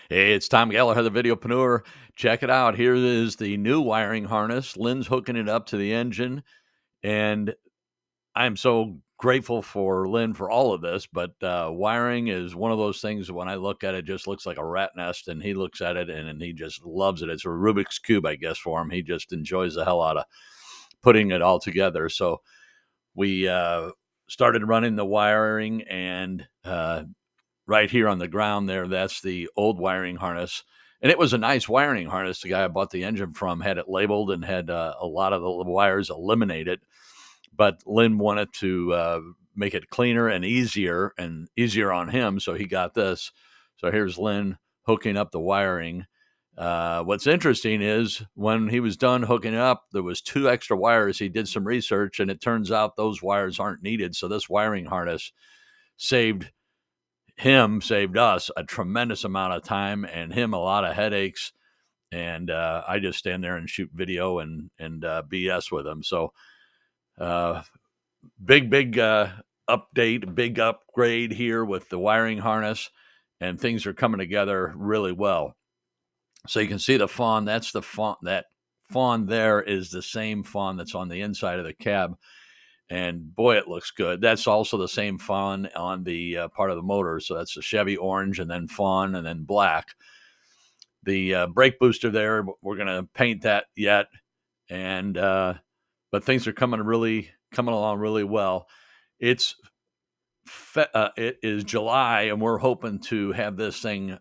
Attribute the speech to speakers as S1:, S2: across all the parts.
S1: Hey, it's Tom Gallagher, the Videopreneur. Check it out. Here is the new wiring harness. Lynn's hooking it up to the engine, and I'm so grateful for Lynn for all of this. But wiring is one of those things. When I look at it, just looks like a rat nest, and he looks at it and he just loves it. It's a Rubik's cube, I guess, for him. He just enjoys the hell out of putting it all together. So we started running the wiring, and right here on the ground there, that's the old wiring harness. And it was a nice wiring harness. The guy I bought the engine from had it labeled and had a lot of the wires eliminated. But Lynn wanted to make it cleaner and easier on him. So he got this. So here's Lynn hooking up the wiring. What's interesting is when he was done hooking up, there was 2 extra wires. He did some research, and it turns out those wires aren't needed. So this wiring harness saved saved us a tremendous amount of time and him a lot of headaches. And I just stand there and shoot video and BS with him. So uh, big update, big upgrade here with the wiring harness, and things are coming together really well. So you can see the fawn. That's the fawn. That fawn there is the same fawn that's on the inside of the cab. And boy, it looks good. That's also the same fawn on the part of the motor. So that's the Chevy orange, and then fawn, and then black. The brake booster there, we're going to paint that yet, and but things are coming along really well. It's it is July, and we're hoping to have this thing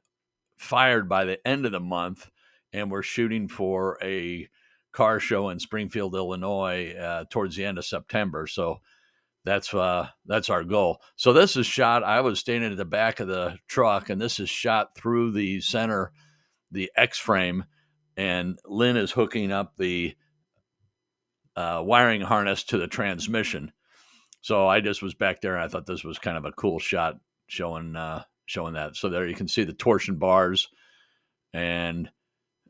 S1: fired by the end of the month, and we're shooting for a car show in Springfield, Illinois, towards the end of September. So that's our goal. So this is shot. I was standing at the back of the truck, and this is shot through the center, the X frame, and Lynn is hooking up the wiring harness to the transmission. So I just was back there, and I thought this was kind of a cool shot showing that. So there you can see the torsion bars and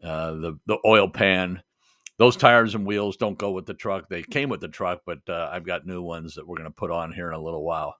S1: the oil pan. Those tires and wheels don't go with the truck. They came with the truck, but I've got new ones that we're going to put on here in a little while.